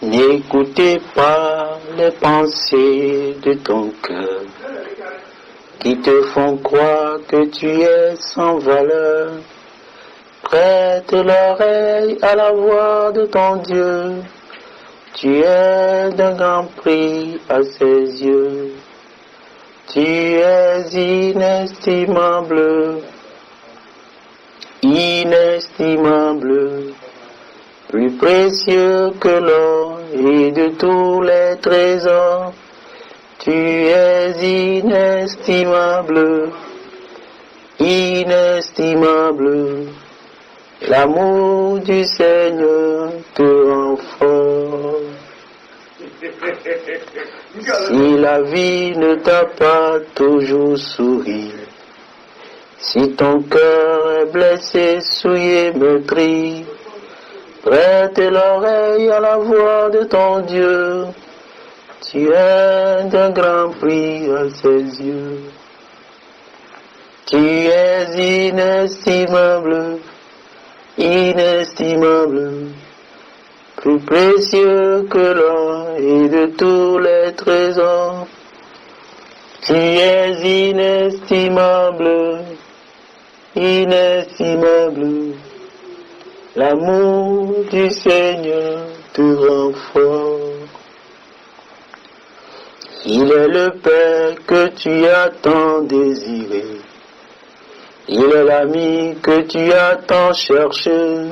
N'écoutez pas les pensées de ton cœur qui te font croire que tu es sans valeur. Prête l'oreille à la voix de ton Dieu. Tu es d'un grand prix à ses yeux. Tu es inestimable, inestimable, plus précieux que l'or et de tous les trésors. Tu es inestimable, inestimable. L'amour du Seigneur te rend fort. Si la vie ne t'a pas toujours souri, si ton cœur est blessé, souillé, meurtri, prête l'oreille à la voix de ton Dieu. Tu es d'un grand prix à ses yeux. Tu es inestimable, inestimable, plus précieux que l'or et de tous les trésors. Tu es inestimable, inestimable. L'amour du Seigneur te rend fort. Il est le Père que tu as tant désiré. Il est l'ami que tu as tant cherché.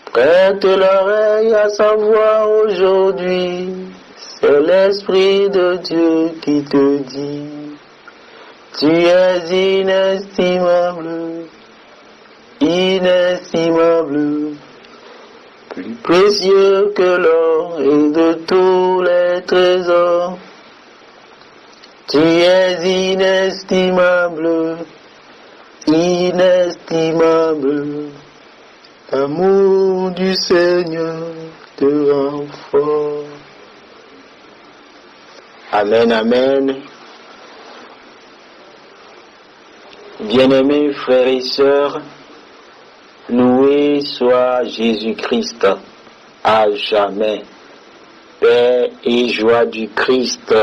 Prête l'oreille à sa voix aujourd'hui. C'est l'Esprit de Dieu qui te dit: tu es inestimable, inestimable, plus précieux que l'or et de tous les trésors. Tu es inestimable, inestimable. L'amour du Seigneur te rend fort. Amen, amen. Bien-aimés frères et sœurs, loué soit Jésus-Christ à jamais. Paix et joie du Christ.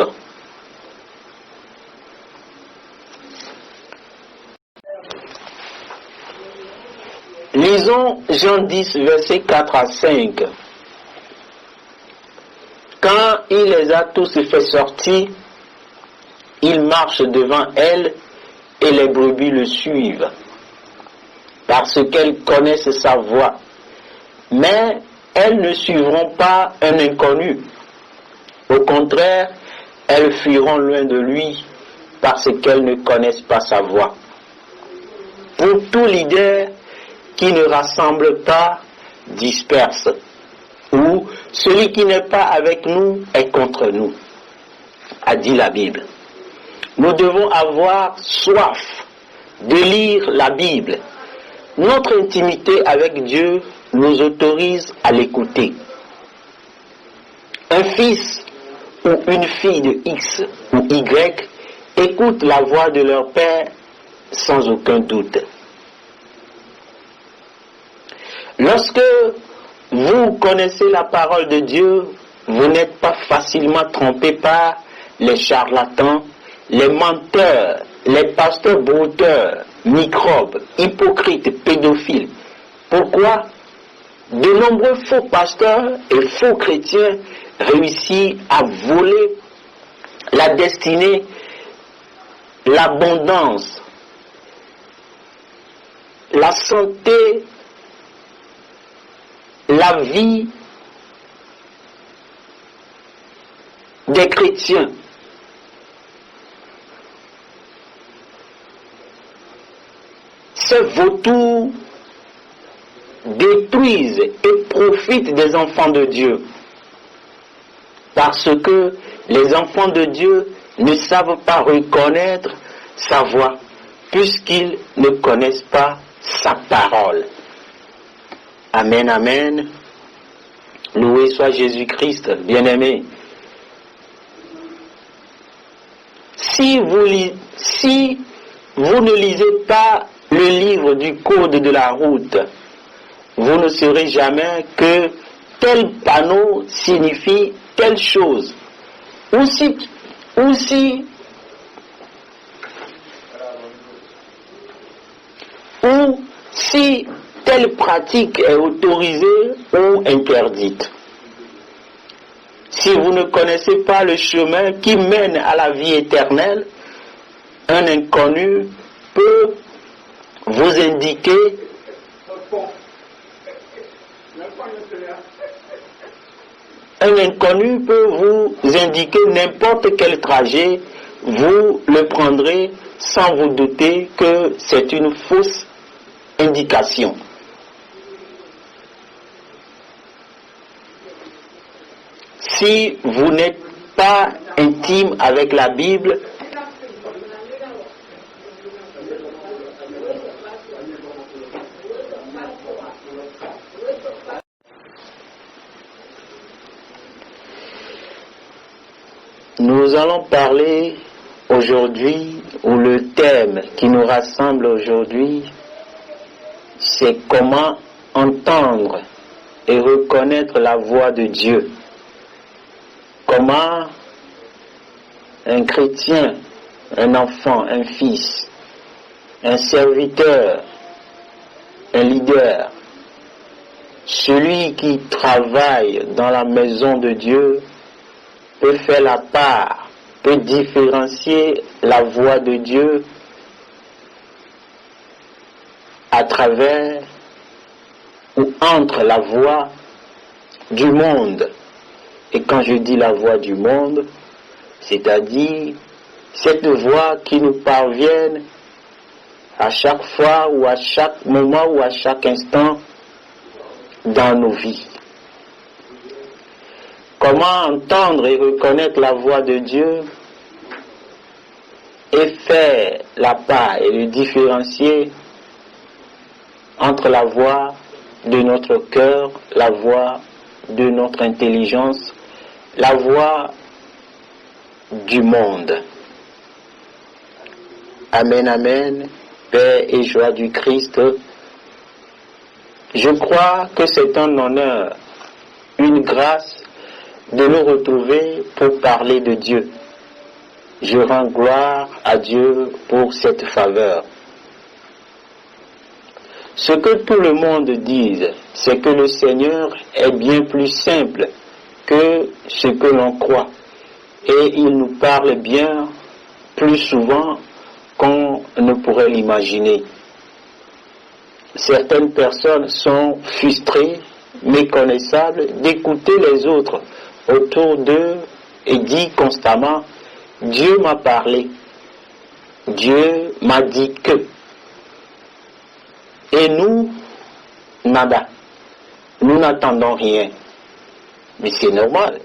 Lisons Jean 10, versets 4 à 5. Quand il les a tous fait sortir, il marche devant elles et les brebis le suivent, parce qu'elles connaissent sa voix. Mais elles ne suivront pas un inconnu. Au contraire, elles fuiront loin de lui, parce qu'elles ne connaissent pas sa voix. Pour tout leader qui ne rassemble pas disperse, ou celui qui n'est pas avec nous est contre nous, a dit la Bible. Nous devons avoir soif de lire la Bible. Notre intimité avec Dieu nous autorise à l'écouter. Un fils ou une fille de X ou Y écoute la voix de leur père sans aucun doute. Lorsque vous connaissez la parole de Dieu, vous n'êtes pas facilement trompé par les charlatans, les menteurs, les pasteurs brouteurs, microbes, hypocrites, pédophiles. Pourquoi? De nombreux faux pasteurs et faux chrétiens réussissent à voler la destinée, l'abondance, la santé, la vie des chrétiens. Ces vautours détruisent et profitent des enfants de Dieu, parce que les enfants de Dieu ne savent pas reconnaître sa voix, puisqu'ils ne connaissent pas sa parole. Amen, amen. Loué soit Jésus-Christ, bien-aimé. Si vous ne lisez pas le livre du code de la route, vous ne saurez jamais que tel panneau signifie telle chose. Ou si telle pratique est autorisée ou interdite. Si vous ne connaissez pas le chemin qui mène à la vie éternelle, un inconnu peut vous indiquer n'importe quel trajet, vous le prendrez sans vous douter que c'est une fausse indication. Si vous n'êtes pas intime avec la Bible, nous allons parler aujourd'hui, ou le thème qui nous rassemble aujourd'hui, c'est comment entendre et reconnaître la voix de Dieu. Comment un chrétien, un enfant, un fils, un serviteur, un leader, celui qui travaille dans la maison de Dieu peut faire la part, peut différencier la voix de Dieu à travers ou entre la voix du monde. Et quand je dis la voix du monde, c'est-à-dire cette voix qui nous parvient à chaque fois ou à chaque moment ou à chaque instant dans nos vies. Comment entendre et reconnaître la voix de Dieu et faire la part et le différencier entre la voix de notre cœur, la voix de notre intelligence, la voix du monde. Amen, amen, paix et joie du Christ. Je crois que c'est un honneur, une grâce de nous retrouver pour parler de Dieu. Je rends gloire à Dieu pour cette faveur. Ce que tout le monde dise, c'est que le Seigneur est bien plus simple que ce que l'on croit. Et il nous parle bien plus souvent qu'on ne pourrait l'imaginer. Certaines personnes sont frustrées, méconnaissables d'écouter les autres autour d'eux et disent constamment « Dieu m'a parlé, Dieu m'a dit que ». Et nous, nada. Nous n'attendons rien. Mais c'est normal.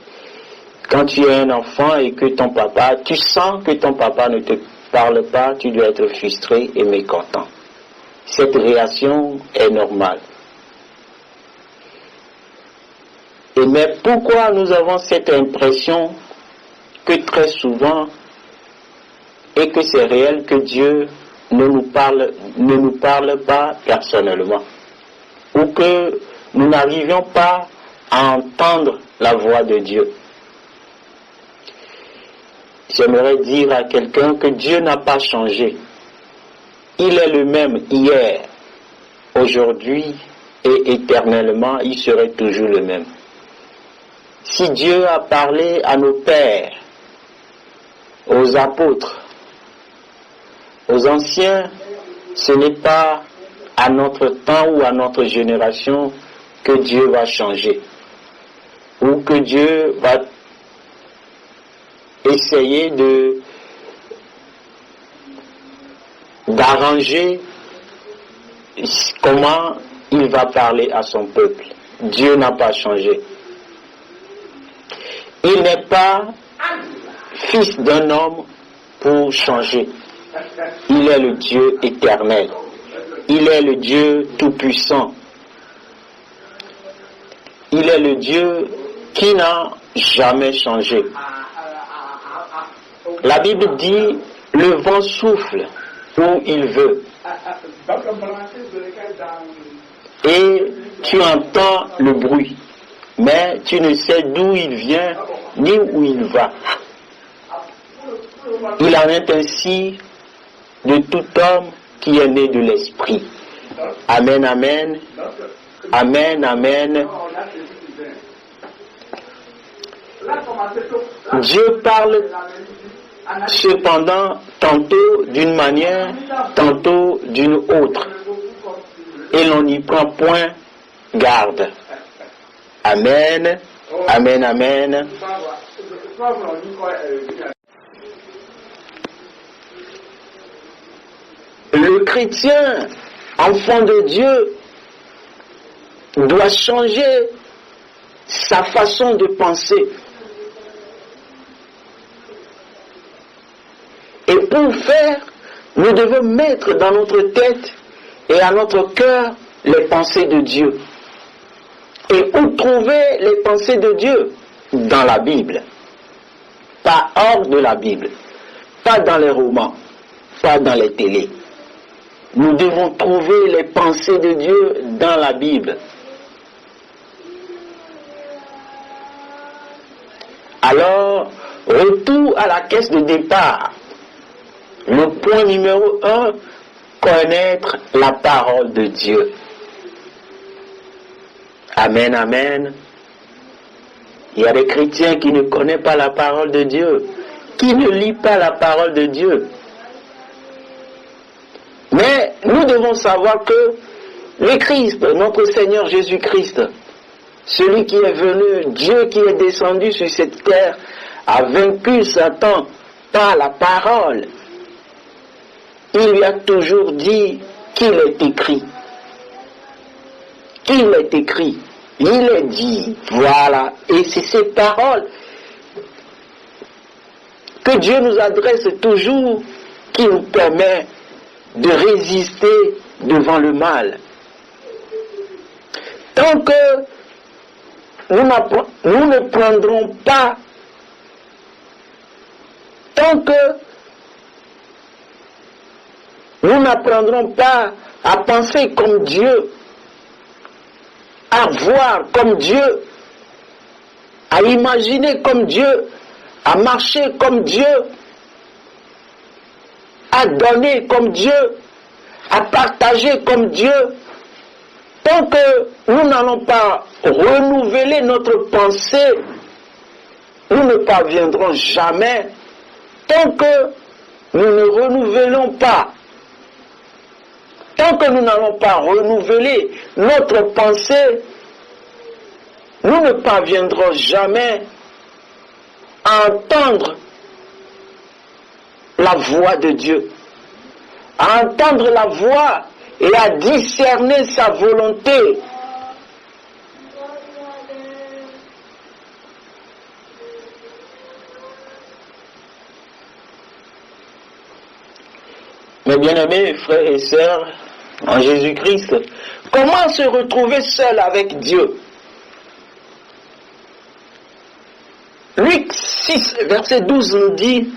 Quand tu es un enfant et que ton papa, tu sens que ton papa ne te parle pas, tu dois être frustré et mécontent. Cette réaction est normale. Mais pourquoi nous avons cette impression que très souvent, et que c'est réel, que Dieu ne nous parle pas personnellement, ou que nous n'arrivions pas à entendre la voix de Dieu? J'aimerais dire à quelqu'un que Dieu n'a pas changé. Il est le même hier, aujourd'hui et éternellement, il serait toujours le même. Si Dieu a parlé à nos pères, aux apôtres, aux anciens, ce n'est pas à notre temps ou à notre génération que Dieu va changer, ou que Dieu va essayer d'arranger comment il va parler à son peuple. Dieu n'a pas changé. Il n'est pas fils d'un homme pour changer. Il est le Dieu éternel. Il est le Dieu tout-puissant. Il est le Dieu qui n'a jamais changé. La Bible dit, le vent souffle où il veut. Et tu entends le bruit, mais tu ne sais d'où il vient ni où il va. Il en est ainsi de tout homme qui est né de l'Esprit. Amen, amen. Amen, amen. Dieu parle cependant tantôt d'une manière, tantôt d'une autre. Et l'on n'y prend point garde. Amen, amen, amen. Le chrétien, enfant de Dieu, doit changer sa façon de penser. Et pour faire, nous devons mettre dans notre tête et à notre cœur les pensées de Dieu. Et où trouver les pensées de Dieu? Dans la Bible. Pas hors de la Bible. Pas dans les romans. Pas dans les télés. Nous devons trouver les pensées de Dieu dans la Bible. Alors, retour à la caisse de départ. Le point numéro 1, connaître la parole de Dieu. Amen, amen. Il y a des chrétiens qui ne connaissent pas la parole de Dieu, qui ne lisent pas la parole de Dieu. Mais nous devons savoir que le Christ, notre Seigneur Jésus-Christ, celui qui est venu, Dieu qui est descendu sur cette terre, a vaincu Satan par la parole. Il lui a toujours dit qu'il est écrit. Qu'il est écrit. Il est dit. Voilà. Et c'est ces paroles que Dieu nous adresse toujours qui nous permet de résister devant le mal. Tant que nous ne prendrons pas, tant que nous n'apprendrons pas à penser comme Dieu, à voir comme Dieu, à imaginer comme Dieu, à marcher comme Dieu, à donner comme Dieu, à partager comme Dieu, tant que nous n'allons pas renouveler notre pensée, nous ne parviendrons jamais. Tant que nous ne renouvelons pas, tant que nous n'allons pas renouveler notre pensée, nous ne parviendrons jamais à entendre la voix de Dieu, à entendre la voix et à discerner sa volonté. Mes bien-aimés frères et sœurs en Jésus-Christ, comment se retrouver seul avec Dieu? Luc 6, verset 12 nous dit,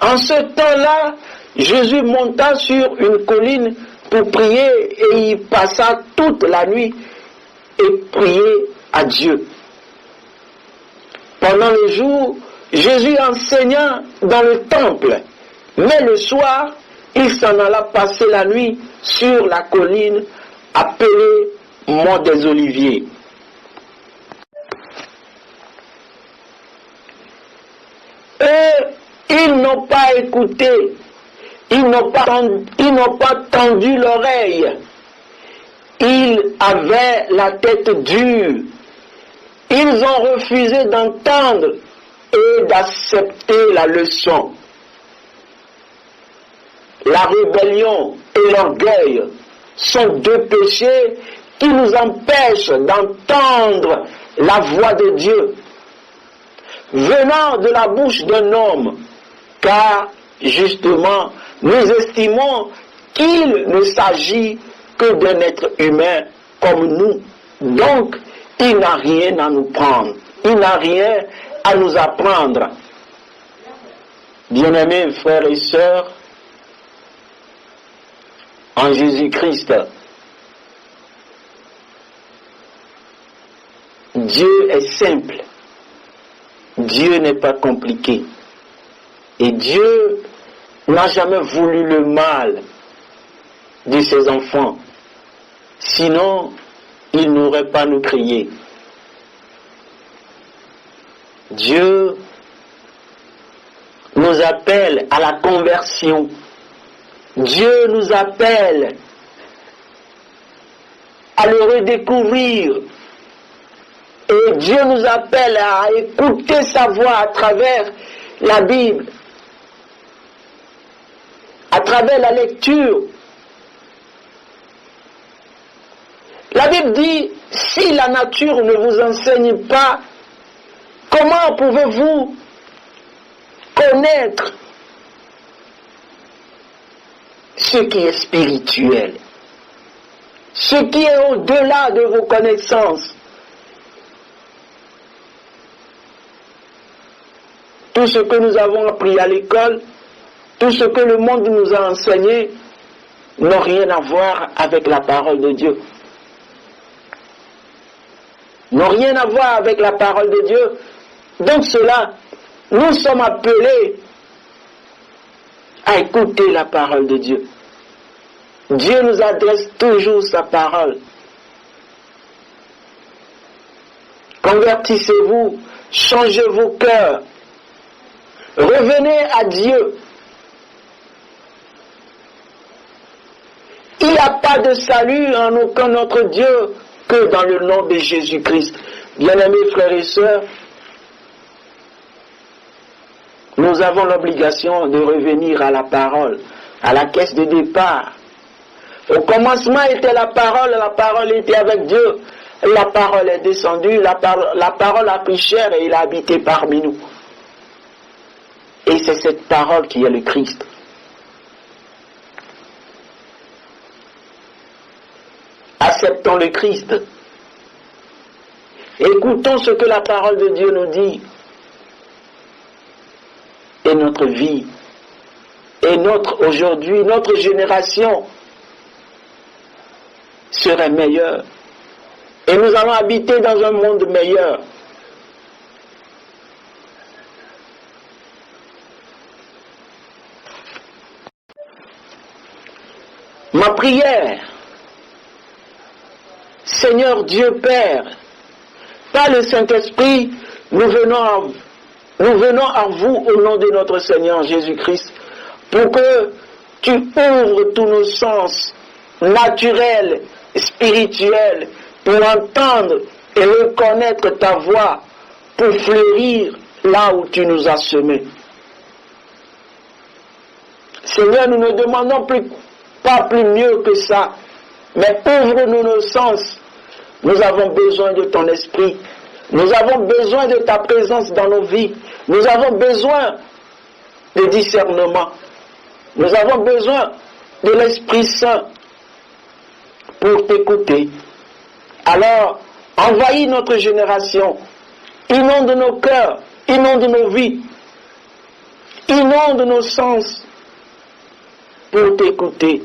en ce temps-là, Jésus monta sur une colline pour prier et il passa toute la nuit et priait à Dieu. Pendant le jour, Jésus enseigna dans le temple, mais le soir, il s'en alla passer la nuit sur la colline appelée Mont des Oliviers. Et ils n'ont pas écouté, ils n'ont pas tendu l'oreille. Ils avaient la tête dure. Ils ont refusé d'entendre et d'accepter la leçon. La rébellion et l'orgueil sont deux péchés qui nous empêchent d'entendre la voix de Dieu venant de la bouche d'un homme, car justement nous estimons qu'il ne s'agit que d'un être humain comme nous. Donc il n'a rien à nous prendre, il n'a rien à nous apprendre. Bien-aimés frères et sœurs en Jésus-Christ, Dieu est simple. Dieu n'est pas compliqué. Et Dieu n'a jamais voulu le mal de ses enfants. Sinon, il n'aurait pas nous créé. Dieu nous appelle à la conversion. Dieu nous appelle à le redécouvrir. Et Dieu nous appelle à écouter sa voix à travers la Bible, à travers la lecture. La Bible dit, si la nature ne vous enseigne pas, comment pouvez-vous connaître ce qui est spirituel, ce qui est au-delà de vos connaissances? Tout ce que nous avons appris à l'école, tout ce que le monde nous a enseigné, n'a rien à voir avec la parole de Dieu. N'a rien à voir avec la parole de Dieu. Donc cela, nous sommes appelés à écouter la parole de Dieu. Dieu nous adresse toujours sa parole. Convertissez-vous, changez vos cœurs. Revenez à Dieu. Il n'y a pas de salut en aucun autre Dieu que dans le nom de Jésus-Christ. Bien-aimés frères et sœurs, nous avons l'obligation de revenir à la parole, à la caisse de départ. Au commencement était la parole était avec Dieu, la parole est descendue, la parole a pris chair et il a habité parmi nous. Et c'est cette parole qui est le Christ. Acceptons le Christ. Écoutons ce que la parole de Dieu nous dit. Et notre vie, et aujourd'hui, notre génération serait meilleure. Et nous allons habiter dans un monde meilleur. Ma prière, Seigneur Dieu Père, par le Saint-Esprit, nous venons à vous au nom de notre Seigneur Jésus-Christ, pour que tu ouvres tous nos sens naturels, spirituels, pour entendre et reconnaître ta voix, pour fleurir là où tu nous as semés. Seigneur, nous ne demandons pas plus mieux que ça, mais ouvre-nous nos sens. Nous avons besoin de ton esprit. Nous avons besoin de ta présence dans nos vies. Nous avons besoin de discernement. Nous avons besoin de l'Esprit Saint pour t'écouter. Alors, envahis notre génération. Inonde nos cœurs. Inonde nos vies. Inonde nos sens pour t'écouter.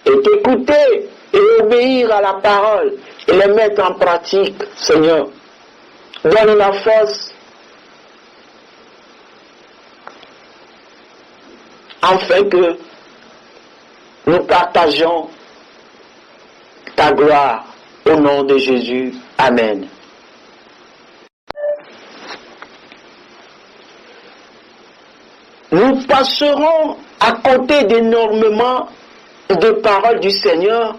Et t'écouter et obéir à la parole et les mettre en pratique, Seigneur. Donne la force afin que nous partageons ta gloire au nom de Jésus. Amen. Nous passerons à côté d'énormément de paroles du Seigneur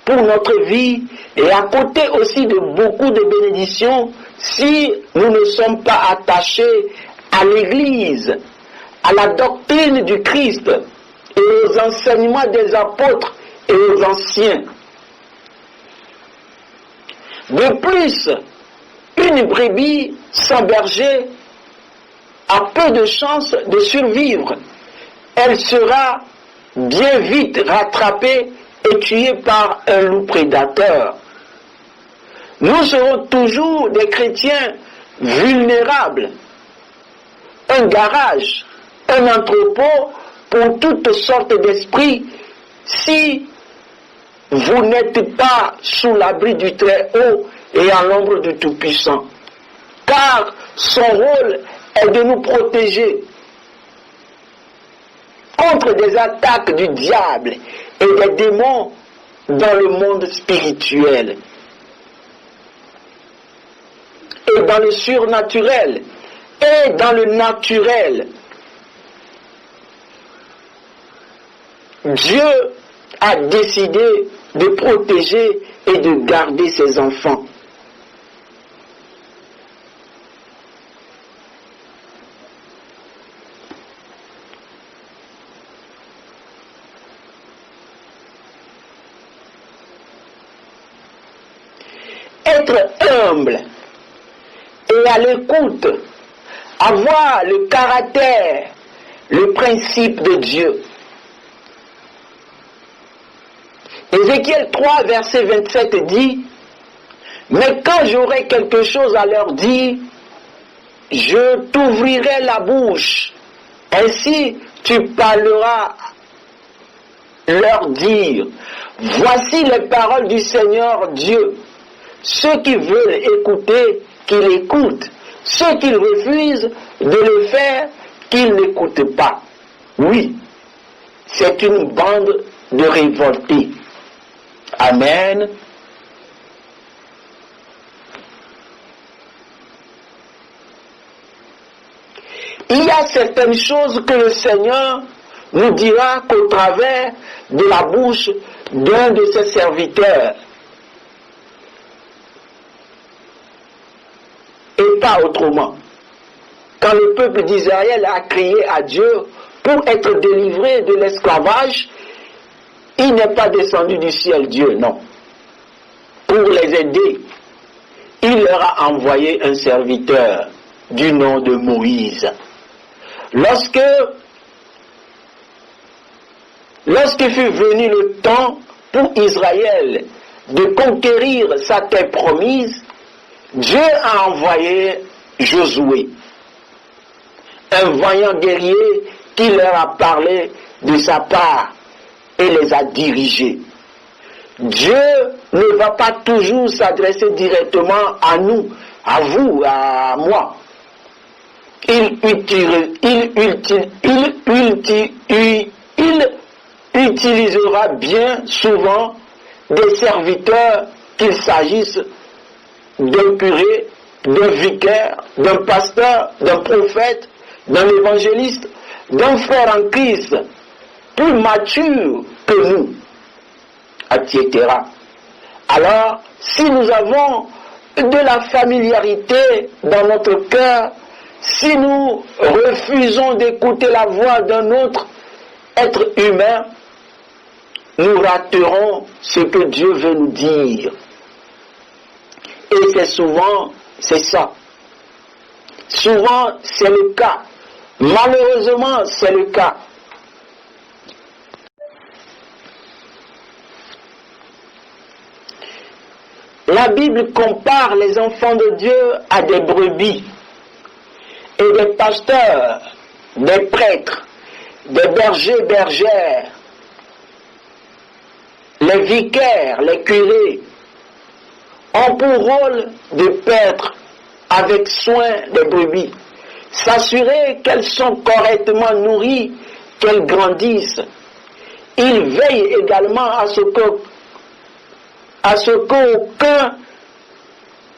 pour notre vie et à côté aussi de beaucoup de bénédictions si nous ne sommes pas attachés à l'Église, à la doctrine du Christ et aux enseignements des apôtres et aux anciens. De plus, une brebis sans berger a peu de chances de survivre. Elle sera bien vite rattrapée et tuée par un loup prédateur. Nous serons toujours des chrétiens vulnérables, un garage, un entrepôt pour toutes sortes d'esprits si vous n'êtes pas sous l'abri du Très-Haut et à l'ombre du Tout-Puissant. Car son rôle est de nous protéger contre des attaques du diable et des démons dans le monde spirituel et dans le surnaturel et dans le naturel. Dieu a décidé de protéger et de garder ses enfants. Être humble et à l'écoute, avoir le caractère, le principe de Dieu. Ézéchiel 3, verset 27 dit, « Mais quand j'aurai quelque chose à leur dire, je t'ouvrirai la bouche, ainsi tu parleras leur dire, voici les paroles du Seigneur Dieu. Ceux qui veulent écouter, qu'ils écoutent. Ceux qui refusent de le faire, qu'ils n'écoutent pas. » Oui, c'est une bande de révoltés. Amen. Il y a certaines choses que le Seigneur nous dira qu'au travers de la bouche d'un de ses serviteurs. Et pas autrement. Quand le peuple d'Israël a crié à Dieu pour être délivré de l'esclavage, il n'est pas descendu du ciel, Dieu, non. Pour les aider, il leur a envoyé un serviteur du nom de Moïse. Lorsque fut venu le temps pour Israël de conquérir sa terre promise, Dieu a envoyé Josué, un vaillant guerrier qui leur a parlé de sa part et les a dirigés. Dieu ne va pas toujours s'adresser directement à nous, à vous, à moi. Il utilisera bien souvent des serviteurs, qu'il s'agisse d'un curé, d'un vicaire, d'un pasteur, d'un prophète, d'un évangéliste, d'un frère en Christ, plus mature que nous, etc. Alors, si nous avons de la familiarité dans notre cœur, si nous refusons d'écouter la voix d'un autre être humain, nous raterons ce que Dieu veut nous dire. Et c'est ça. Souvent, c'est le cas. Malheureusement, c'est le cas. La Bible compare les enfants de Dieu à des brebis et des pasteurs, des prêtres, des bergers, bergères, les vicaires, les curés, ont pour rôle de paître avec soin les brebis, s'assurer qu'elles sont correctement nourries, qu'elles grandissent. Ils veillent également à ce qu'aucun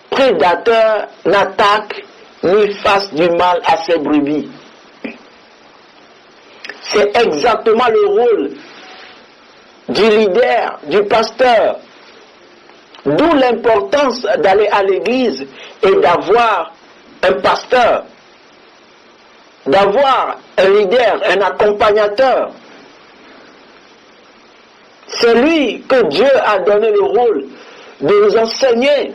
prédateur n'attaque ni fasse du mal à ces brebis. C'est exactement le rôle du leader, du pasteur. D'où l'importance d'aller à l'église et d'avoir un pasteur, d'avoir un leader, un accompagnateur. C'est lui que Dieu a donné le rôle de nous enseigner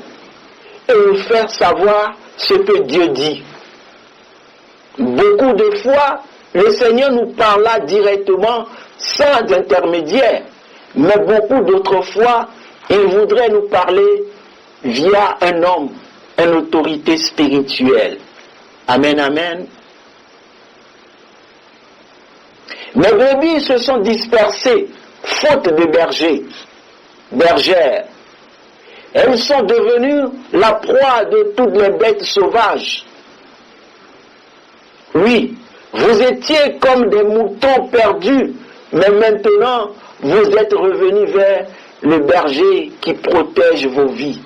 et nous faire savoir ce que Dieu dit. Beaucoup de fois, le Seigneur nous parla directement sans intermédiaire, mais beaucoup d'autres fois, il voudrait nous parler via un homme, une autorité spirituelle. Amen, amen. Mes brebis se sont dispersées, faute de bergers, bergères. Elles sont devenues la proie de toutes les bêtes sauvages. Oui, vous étiez comme des moutons perdus, mais maintenant vous êtes revenus vers le berger qui protège vos vies.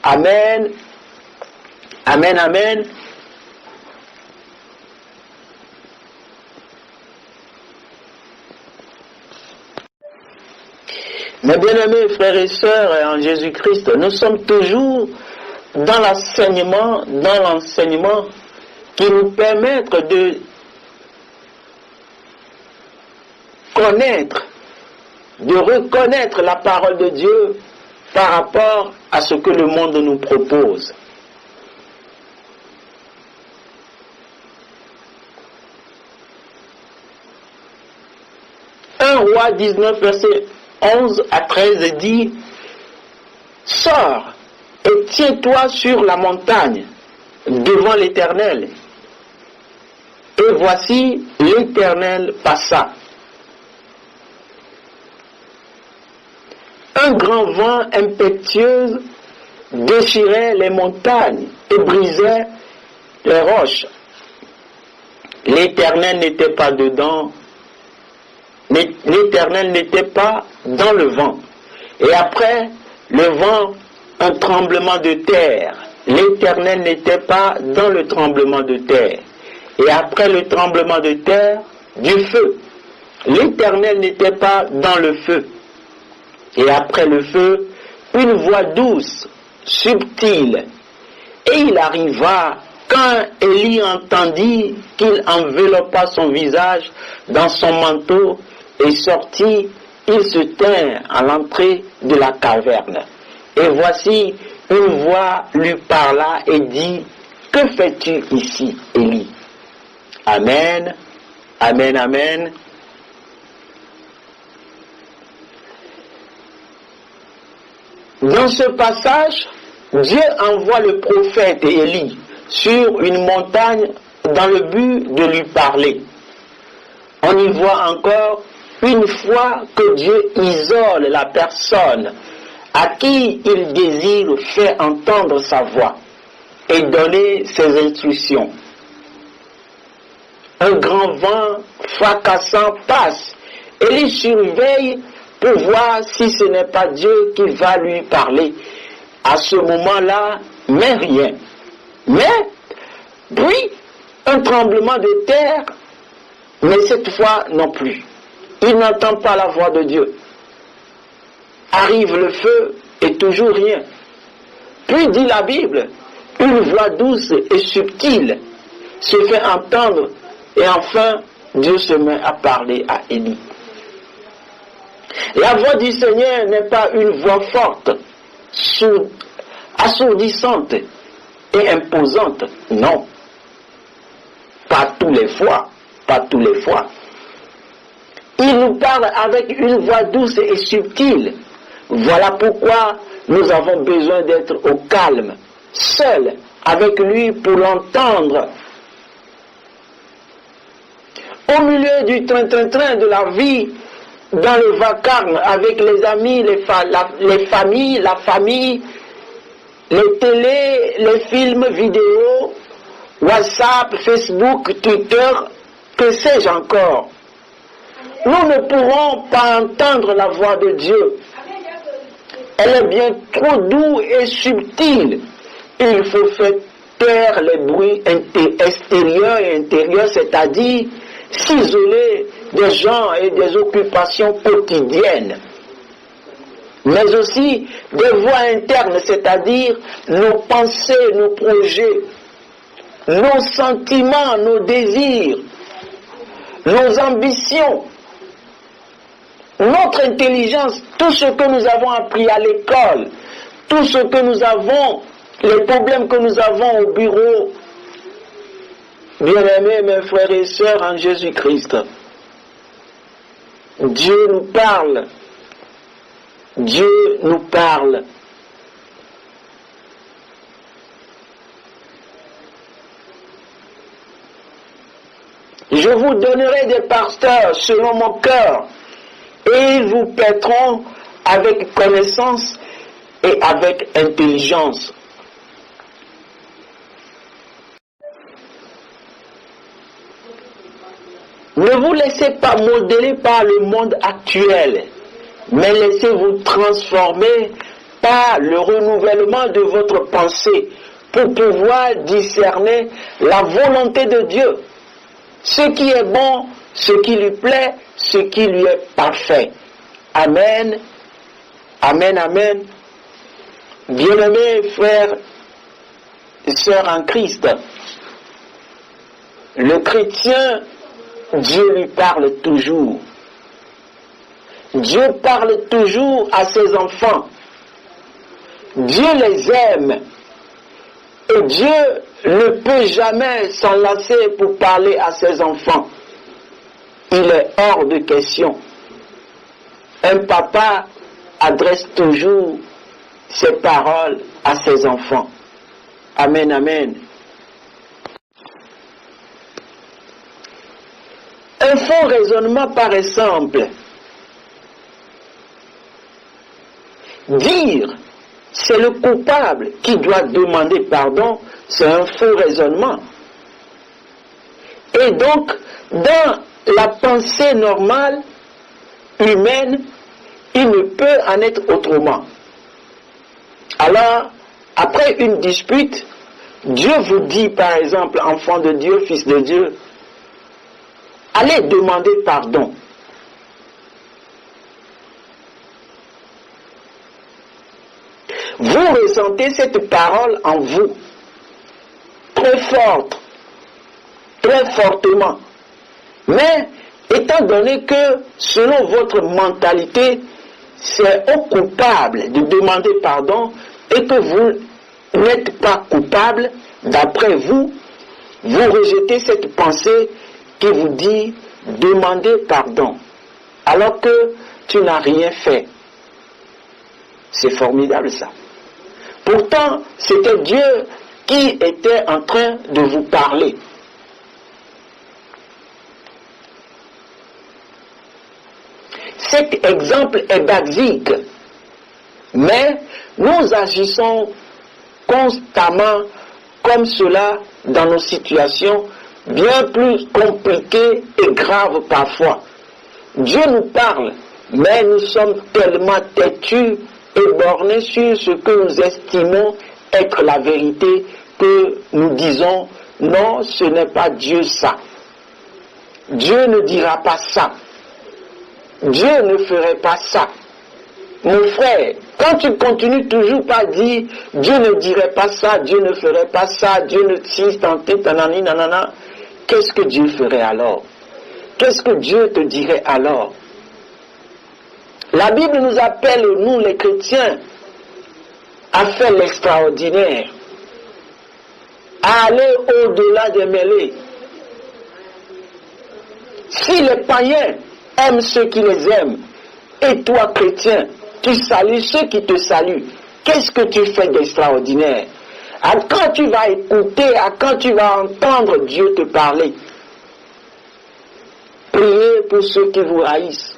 Amen. Amen, amen. Mes bien-aimés frères et sœurs en Jésus-Christ, nous sommes toujours dans l'enseignement qui nous permet de connaître, de reconnaître la parole de Dieu par rapport à ce que le monde nous propose. Un roi 19, verset 11 à 13 dit: Sors et tiens-toi sur la montagne devant l'Éternel. Et voici, l'Éternel passa. Un grand vent impétueux déchirait les montagnes et brisait les roches. L'Éternel n'était pas dedans. L'Éternel n'était pas dans le vent. Et après le vent, un tremblement de terre. L'Éternel n'était pas dans le tremblement de terre. Et après le tremblement de terre, du feu. L'Éternel n'était pas dans le feu. Et après le feu, une voix douce, subtile. Et il arriva, quand Élie entendit, qu'il enveloppa son visage dans son manteau et sortit, il se tint à l'entrée de la caverne. Et voici, une voix lui parla et dit: Que fais-tu ici, Élie? Amen, amen, amen. Dans ce passage, Dieu envoie le prophète Élie sur une montagne dans le but de lui parler. On y voit encore une fois que Dieu isole la personne à qui il désire faire entendre sa voix et donner ses instructions. Un grand vent fracassant passe. Élie surveille pour voir si ce n'est pas Dieu qui va lui parler. À ce moment-là, mais rien. Mais, puis, un tremblement de terre, mais cette fois non plus. Il n'entend pas la voix de Dieu. Arrive le feu et toujours rien. Puis dit la Bible, une voix douce et subtile se fait entendre et enfin Dieu se met à parler à Élie. La voix du Seigneur n'est pas une voix forte, assourdissante et imposante, non. Pas tous les fois, pas tous les fois. Il nous parle avec une voix douce et subtile. Voilà pourquoi nous avons besoin d'être au calme, seuls avec lui pour l'entendre. Au milieu du train-train-train de la vie, dans le vacarme, avec les amis, les familles, la famille, les télés, les films vidéo, WhatsApp, Facebook, Twitter, que sais-je encore. Nous ne pourrons pas entendre la voix de Dieu. Elle est bien trop douce et subtile. Il faut faire taire les bruits extérieurs et intérieurs, c'est-à-dire s'isoler des gens et des occupations quotidiennes. Mais aussi des voix internes, c'est-à-dire nos pensées, nos projets, nos sentiments, nos désirs, nos ambitions, notre intelligence, tout ce que nous avons appris à l'école, tout ce que nous avons, les problèmes que nous avons au bureau. Bien-aimés, mes frères et sœurs en Jésus-Christ, Dieu nous parle. Dieu nous parle. Je vous donnerai des pasteurs selon mon cœur, et ils vous paîtront avec connaissance et avec intelligence. Ne vous laissez pas modeler par le monde actuel, mais laissez-vous transformer par le renouvellement de votre pensée pour pouvoir discerner la volonté de Dieu, ce qui est bon, ce qui lui plaît, ce qui lui est parfait. Amen. Amen, amen. Bien-aimés frères et sœurs en Christ, le chrétien, Dieu lui parle toujours. Dieu parle toujours à ses enfants. Dieu les aime. Et Dieu ne peut jamais s'enlacer pour parler à ses enfants. Il est hors de question. Un papa adresse toujours ses paroles à ses enfants. Amen, amen. Un faux raisonnement paraît simple. Dire c'est le coupable qui doit demander pardon, c'est un faux raisonnement. Et donc, dans la pensée normale, humaine, il ne peut en être autrement. Alors, après une dispute, Dieu vous dit, par exemple, enfant de Dieu, fils de Dieu, allez demander pardon. Vous ressentez cette parole en vous, très forte, très fortement. Mais, étant donné que, selon votre mentalité, c'est au coupable de demander pardon et que vous n'êtes pas coupable, d'après vous, vous rejetez cette pensée qui vous dit demandez pardon, alors que tu n'as rien fait. C'est formidable ça. Pourtant, c'était Dieu qui était en train de vous parler. Cet exemple est basique, mais nous agissons constamment comme cela dans nos situations bien plus compliquées et graves parfois. Dieu nous parle, mais nous sommes tellement têtus et bornés sur ce que nous estimons être la vérité que nous disons non, ce n'est pas Dieu ça. Dieu ne dira pas ça. Dieu ne ferait pas ça. Mon frère, quand tu continues toujours par dire Dieu ne dirait pas ça, Dieu ne ferait pas ça, Dieu ne si tenté, tanani, nanana, qu'est-ce que Dieu ferait alors? Qu'est-ce que Dieu te dirait alors? La Bible nous appelle, nous les chrétiens, à faire l'extraordinaire, à aller au-delà des mêlées. Si les païens aiment ceux qui les aiment, et toi chrétien, tu salues ceux qui te saluent, qu'est-ce que tu fais d'extraordinaire? À quand tu vas écouter, à quand tu vas entendre Dieu te parler? Priez pour ceux qui vous haïssent.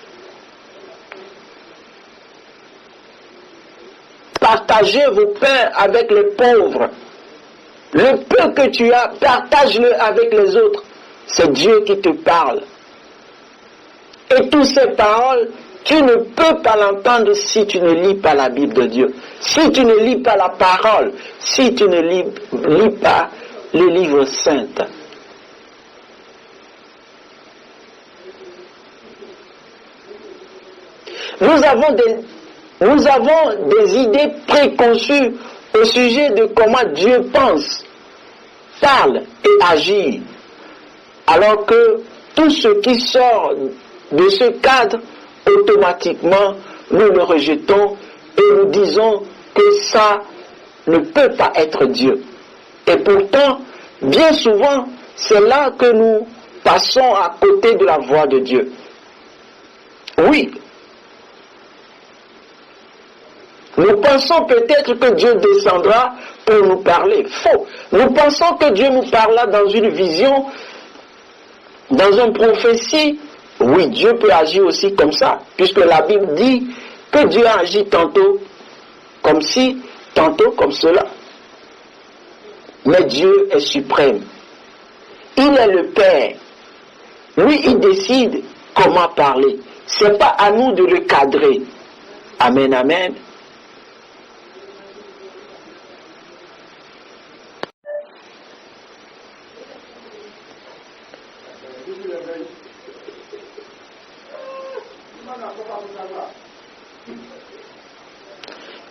Partagez vos pains avec les pauvres. Le peu que tu as, partage-le avec les autres. C'est Dieu qui te parle. Et toutes ces paroles, tu ne peux pas l'entendre si tu ne lis pas la Bible de Dieu. Si tu ne lis pas la parole, si tu ne lis pas le livre saint. Nous avons des idées préconçues au sujet de comment Dieu pense, parle et agit. Alors que tout ce qui sort de ce cadre, automatiquement, nous le rejetons et nous disons que ça ne peut pas être Dieu. Et pourtant, bien souvent, c'est là que nous passons à côté de la voix de Dieu. Oui. Nous pensons peut-être que Dieu descendra pour nous parler. Faux. Nous pensons que Dieu nous parlera dans une vision, dans une prophétie. Oui, Dieu peut agir aussi comme ça, puisque la Bible dit que Dieu agit tantôt comme si, tantôt comme cela. Mais Dieu est suprême. Il est le Père. Lui, il décide comment parler. Ce n'est pas à nous de le cadrer. Amen, amen.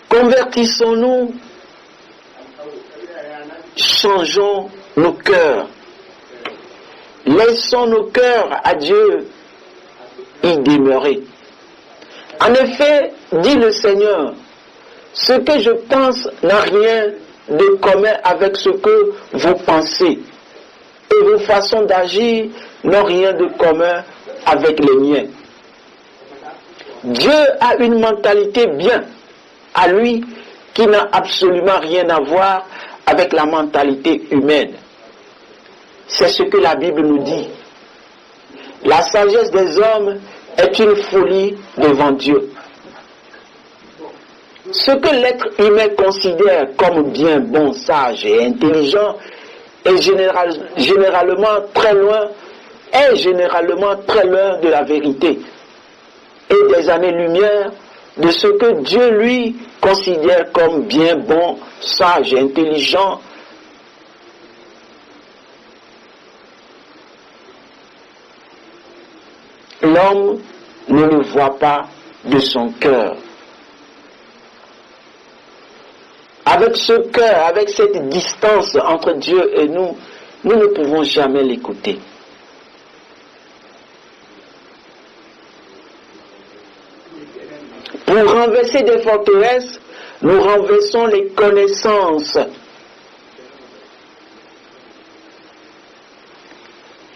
Convertissons-nous, changeons nos cœurs, laissons nos cœurs à Dieu y demeurer. En effet, dit le Seigneur, ce que je pense n'a rien de commun avec ce que vous pensez, et vos façons d'agir n'ont rien de commun avec les miens. Dieu a une mentalité bien à lui qui n'a absolument rien à voir avec la mentalité humaine. C'est ce que la Bible nous dit. La sagesse des hommes est une folie devant Dieu. Ce que l'être humain considère comme bien, bon, sage et intelligent est généralement très loin de la vérité et des années-lumière de ce que Dieu lui considère comme bien, bon, sage et intelligent. L'homme ne le voit pas de son cœur. Avec ce cœur, avec cette distance entre Dieu et nous, nous ne pouvons jamais l'écouter. Pour renverser des forteresses, nous renversons les connaissances.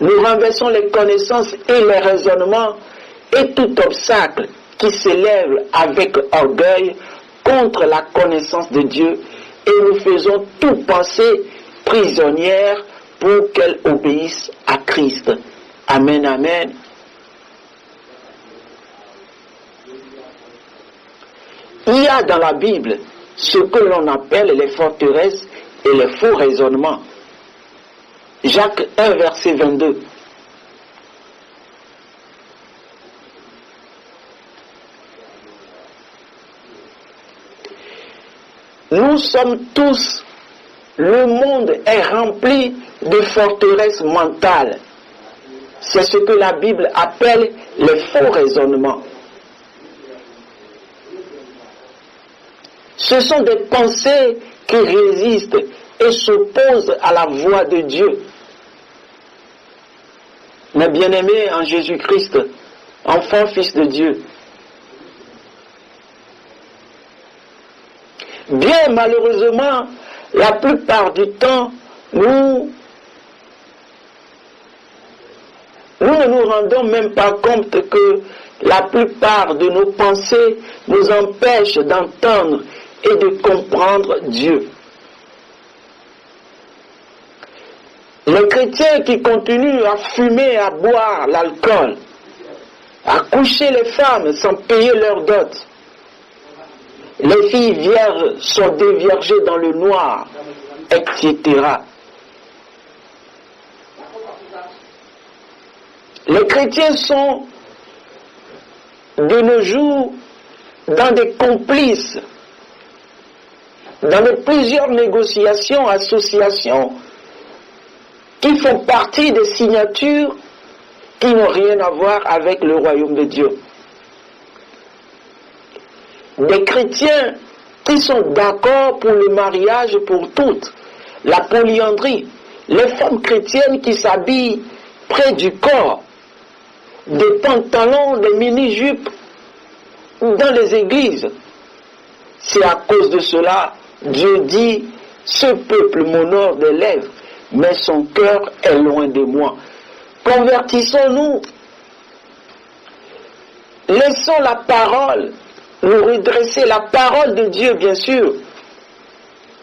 Nous renversons les connaissances et les raisonnements et tout obstacle qui s'élève avec orgueil contre la connaissance de Dieu et nous faisons toute pensée prisonnière pour qu'elle obéisse à Christ. Amen, amen. Il y a dans la Bible ce que l'on appelle les forteresses et les faux raisonnements. Jacques 1, verset 22. Nous sommes tous, le monde est rempli de forteresses mentales. C'est ce que la Bible appelle les faux raisonnements. Ce sont des pensées qui résistent et s'opposent à la voix de Dieu. Mes bien-aimés en Jésus-Christ, enfants, fils de Dieu, bien malheureusement, la plupart du temps, nous ne nous rendons même pas compte que la plupart de nos pensées nous empêchent d'entendre et de comprendre Dieu. Les chrétiens qui continuent à fumer, à boire l'alcool, à coucher les femmes sans payer leur dot, les filles vierges sont déviergées dans le noir, etc. Les chrétiens sont de nos jours dans des complices, dans plusieurs négociations, associations qui font partie des signatures qui n'ont rien à voir avec le royaume de Dieu. Des chrétiens qui sont d'accord pour le mariage pour toutes, la polyandrie, les femmes chrétiennes qui s'habillent près du corps, des pantalons, des mini-jupes dans les églises. C'est à cause de cela, Dieu dit, ce peuple m'honore des lèvres, mais son cœur est loin de moi. Convertissons-nous, laissons la parole nous redresser, la parole de Dieu bien sûr,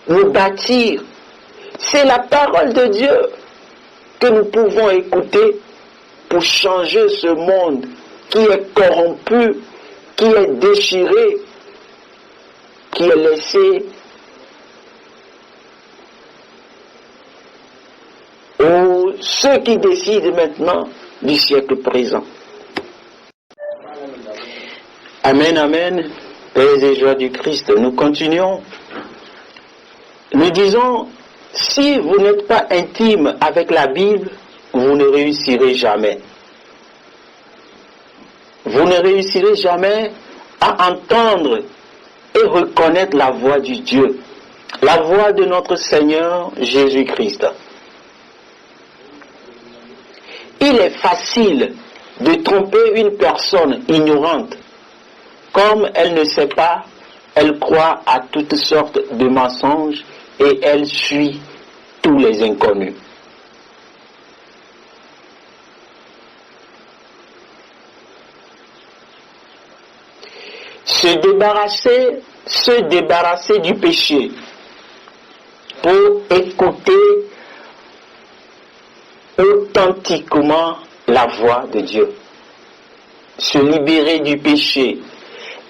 nous bâtir. C'est la parole de Dieu que nous pouvons écouter pour changer ce monde qui est corrompu, qui est déchiré qui est laissée aux ceux qui décident maintenant du siècle présent. Amen, amen. Paix et joie du Christ. Nous continuons. Nous disons, si vous n'êtes pas intime avec la Bible, vous ne réussirez jamais. Vous ne réussirez jamais à entendre et reconnaître la voix du Dieu, la voix de notre Seigneur Jésus-Christ. Il est facile de tromper une personne ignorante. Comme elle ne sait pas, elle croit à toutes sortes de mensonges et elle suit tous les inconnus. Se débarrasser du péché pour écouter authentiquement la voix de Dieu. Se libérer du péché.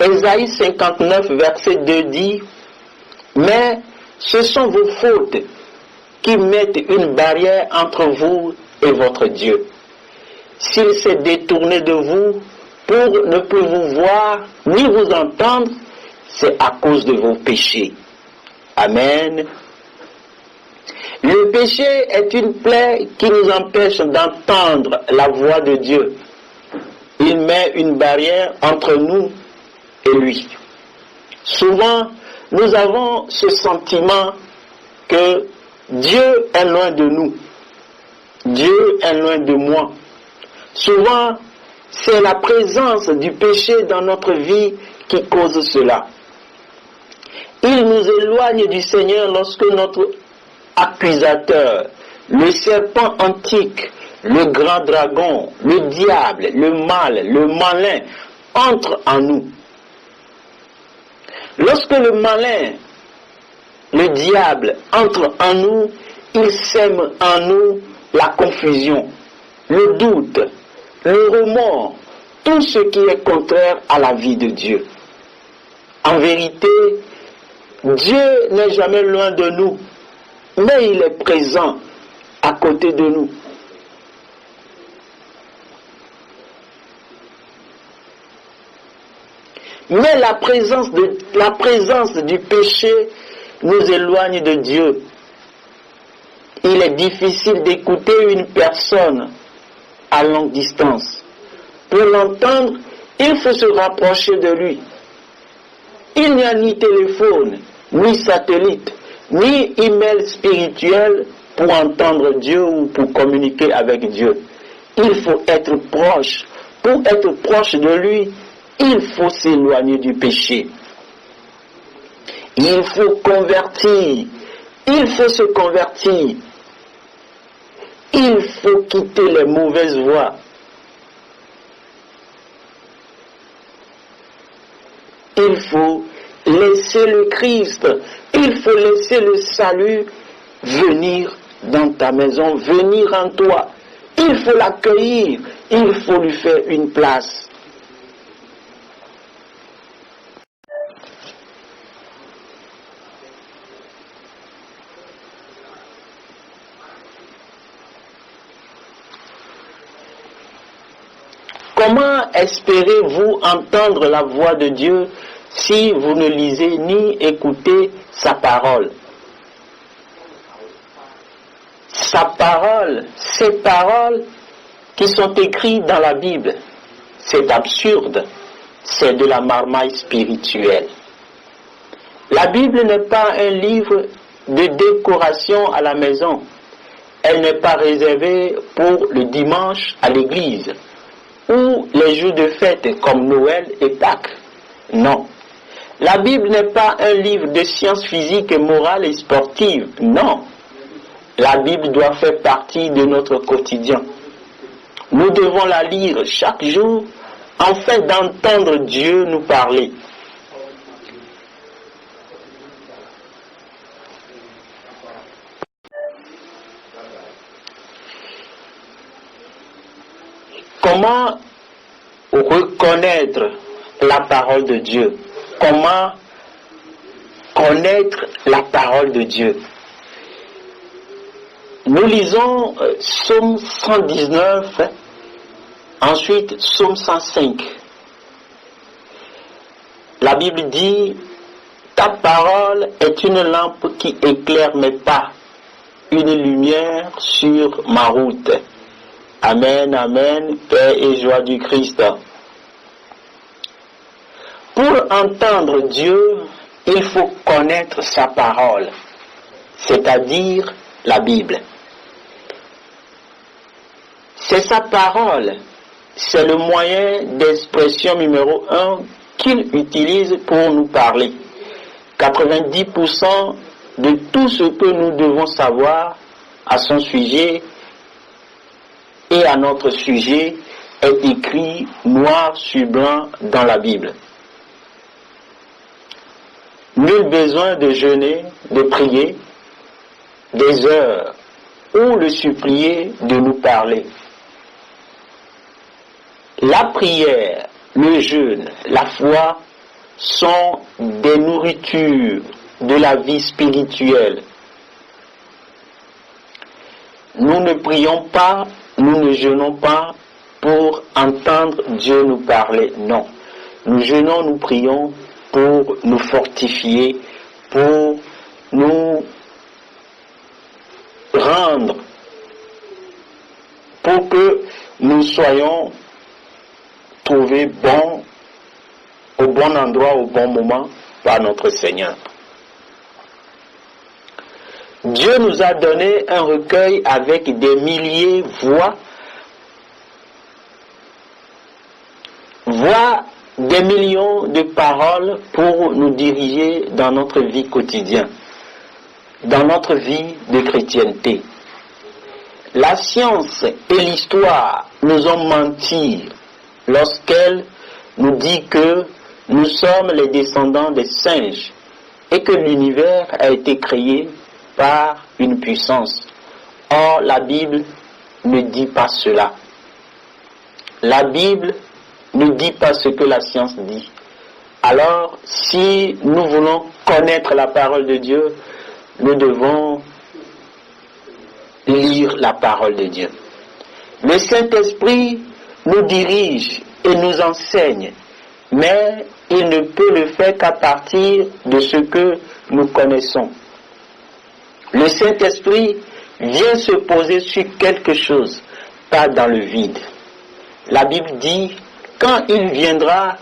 Ésaïe 59, verset 2 dit, « Mais ce sont vos fautes qui mettent une barrière entre vous et votre Dieu. S'il s'est détourné de vous pour ne plus vous voir ni vous entendre, c'est à cause de vos péchés. » Amen. Le péché est une plaie qui nous empêche d'entendre la voix de Dieu. Il met une barrière entre nous et lui. Souvent, nous avons ce sentiment que Dieu est loin de nous. Dieu est loin de moi. Souvent, c'est la présence du péché dans notre vie qui cause cela. Il nous éloigne du Seigneur lorsque notre accusateur, le serpent antique, le grand dragon, le diable, le mal, le malin, entre en nous. Lorsque le malin, le diable, entre en nous, il sème en nous la confusion, le doute, le remords, tout ce qui est contraire à la vie de Dieu. En vérité, Dieu n'est jamais loin de nous, mais il est présent à côté de nous. Mais la présence du péché nous éloigne de Dieu. Il est difficile d'écouter une personne à longue distance. Pour l'entendre, il faut se rapprocher de lui. Il n'y a ni téléphone, ni satellite, ni email spirituel pour entendre Dieu ou pour communiquer avec Dieu. Il faut être proche. Pour être proche de lui, il faut s'éloigner du péché. Il faut convertir. Il faut se convertir. Il faut quitter les mauvaises voies. Il faut laisser le Christ. Il faut laisser le salut venir dans ta maison, venir en toi. Il faut l'accueillir. Il faut lui faire une place. Comment espérez-vous entendre la voix de Dieu si vous ne lisez ni écoutez sa parole? Sa parole, ces paroles qui sont écrites dans la Bible, c'est absurde, c'est de la marmaille spirituelle. La Bible n'est pas un livre de décoration à la maison. Elle n'est pas réservée pour le dimanche à l'église ou les jours de fête comme Noël et Pâques. Non. La Bible n'est pas un livre de sciences physiques, morales et sportives. Non. La Bible doit faire partie de notre quotidien. Nous devons la lire chaque jour afin d'entendre Dieu nous parler. Comment reconnaître la parole de Dieu? Comment connaître la parole de Dieu. Nous lisons Psaume 119, ensuite Psaume 105. La Bible dit, ta parole est une lampe qui éclaire mes pas, une lumière sur ma route. Amen, amen, paix et joie du Christ. Pour entendre Dieu, il faut connaître sa parole, c'est-à-dire la Bible. C'est sa parole, c'est le moyen d'expression numéro 1 qu'il utilise pour nous parler. 90% de tout ce que nous devons savoir à son sujet et à notre sujet est écrit noir sur blanc dans la Bible. Nul besoin de jeûner, de prier des heures ou le supplier de nous parler. La prière, le jeûne, la foi sont des nourritures de la vie spirituelle. Nous ne prions pas, nous ne jeûnons pas pour entendre Dieu nous parler, non. Nous jeûnons, nous prions pour nous fortifier, pour nous rendre, pour que nous soyons trouvés bons, au bon endroit, au bon moment, par notre Seigneur. Dieu nous a donné un recueil avec des milliers voix, des millions de paroles pour nous diriger dans notre vie quotidienne, dans notre vie de chrétienté. La science et l'histoire nous ont menti lorsqu'elle nous dit que nous sommes les descendants des singes et que l'univers a été créé par une puissance. Or, la Bible ne dit pas cela. La Bible ne dit pas ce que la science dit. Alors, si nous voulons connaître la parole de Dieu, nous devons lire la parole de Dieu. Le Saint-Esprit nous dirige et nous enseigne, mais il ne peut le faire qu'à partir de ce que nous connaissons. Le Saint-Esprit vient se poser sur quelque chose, pas dans le vide. La Bible dit, quand il viendra,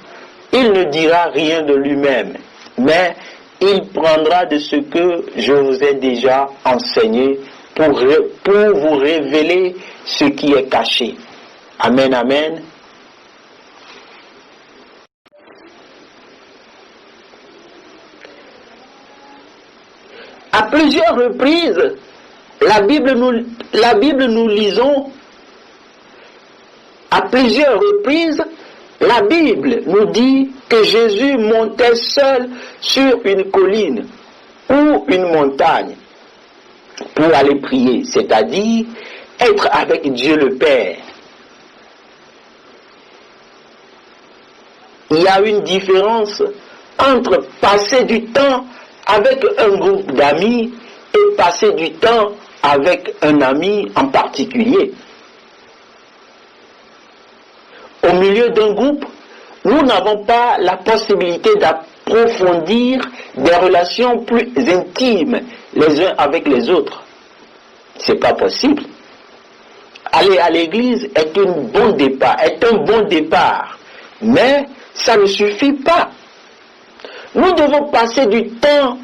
il ne dira rien de lui-même, mais il prendra de ce que je vous ai déjà enseigné pour vous révéler ce qui est caché. Amen, amen. À plusieurs reprises, la Bible nous lisons, à plusieurs reprises, la Bible nous dit que Jésus montait seul sur une colline ou une montagne pour aller prier, c'est-à-dire être avec Dieu le Père. Il y a une différence entre passer du temps avec un groupe d'amis et passer du temps avec un ami en particulier. Au milieu d'un groupe, nous n'avons pas la possibilité d'approfondir des relations plus intimes les uns avec les autres. C'est pas possible. Aller à l'église est un bon départ, mais ça ne suffit pas. Nous devons passer du temps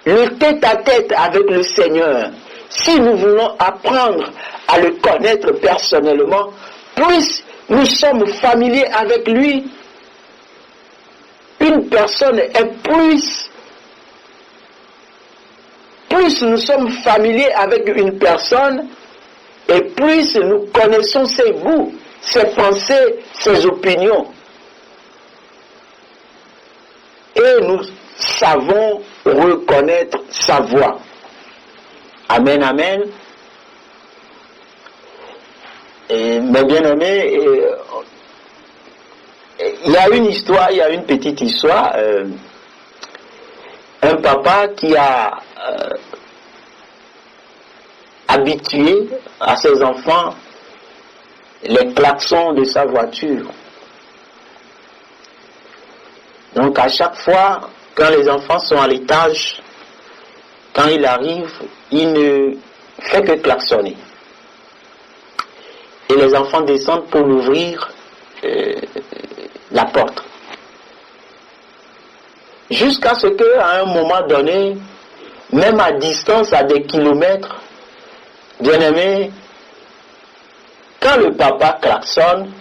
le tête-à-tête avec le Seigneur. Si nous voulons apprendre à le connaître personnellement, plus nous sommes familiers avec lui, une personne est plus nous sommes familiers avec une personne, et plus nous connaissons ses goûts, ses pensées, ses opinions. Et nous savons reconnaître sa voix. Amen, amen. Et, mes bien-aimés, il y a une histoire, il y a une petite histoire. Un papa qui a habitué à ses enfants les klaxons de sa voiture. Donc à chaque fois, quand les enfants sont à l'étage, quand il arrive, il ne fait que klaxonner. Et les enfants descendent pour l'ouvrir la porte. Jusqu'à ce qu'à un moment donné, même à distance, à des kilomètres, bien aimé, quand le papa klaxonne,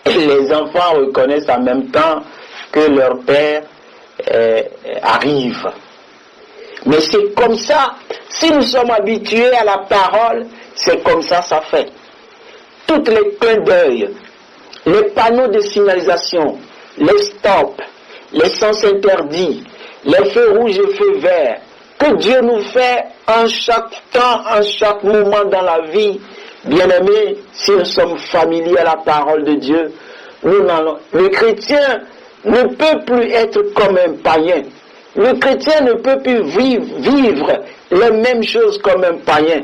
les enfants reconnaissent en même temps que leur père arrive. Mais c'est comme ça, si nous sommes habitués à la parole, c'est comme ça ça fait. Toutes les clins d'œil, les panneaux de signalisation, les stops, les sens interdits, les feux rouges et feux verts, que Dieu nous fait en chaque temps, en chaque moment dans la vie. Bien-aimés, si nous sommes familiers à la parole de Dieu, le chrétien ne peut plus être comme un païen. Le chrétien ne peut plus vivre les mêmes choses comme un païen.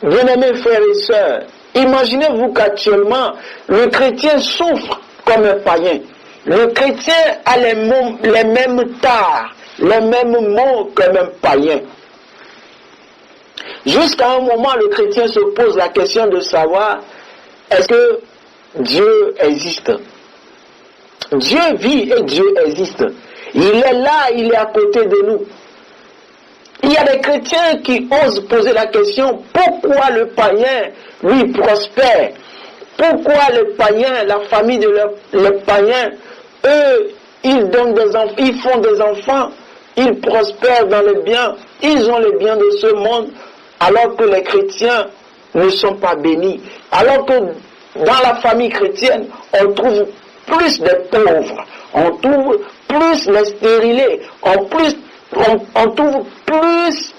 Bien-aimés frères et sœurs, imaginez-vous qu'actuellement, le chrétien souffre comme un païen. Le chrétien a les mêmes tares, les mêmes mots comme un païen. Jusqu'à un moment, le chrétien se pose la question de savoir, est-ce que Dieu existe? Dieu vit et Dieu existe. Il est là, il est à côté de nous. Il y a des chrétiens qui osent poser la question, pourquoi le païen, lui, prospère? Pourquoi les païens, la famille de les païens, eux, ils donnent des enfants, ils font des enfants, ils prospèrent dans les biens, ils ont les biens de ce monde, alors que les chrétiens ne sont pas bénis. Alors que dans la famille chrétienne, on trouve plus de pauvres, on trouve plus les stérilés, on trouve plus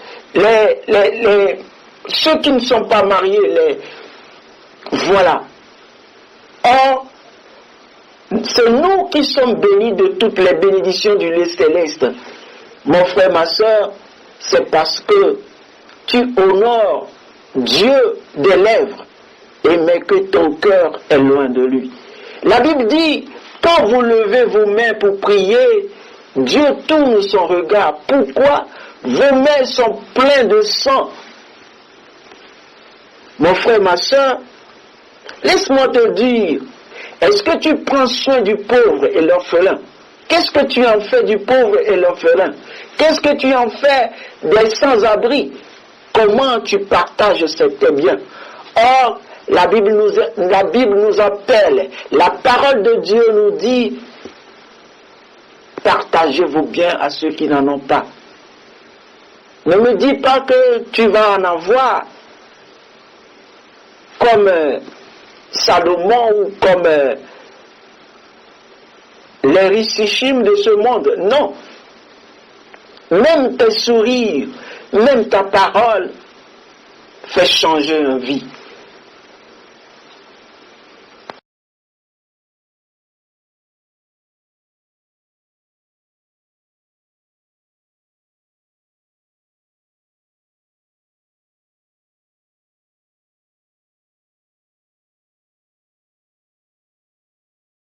ceux qui ne sont pas mariés, voilà. Or, c'est nous qui sommes bénis de toutes les bénédictions du lieu céleste. Mon frère, ma soeur, c'est parce que tu honores Dieu des lèvres, mais que ton cœur est loin de lui. La Bible dit, quand vous levez vos mains pour prier, Dieu tourne son regard. Pourquoi? Vos mains sont pleines de sang. Mon frère, ma soeur, laisse-moi te dire, est-ce que tu prends soin du pauvre et l'orphelin? Qu'est-ce que tu en fais du pauvre et l'orphelin? Qu'est-ce que tu en fais des sans-abri? Comment tu partages tes biens? Or, la Bible nous appelle, la parole de Dieu nous dit, partagez vos biens à ceux qui n'en ont pas. Ne me dis pas que tu vas en avoir comme Salomon ou comme les richissimes de ce monde. Non. Même tes sourires, même ta parole fait changer une vie.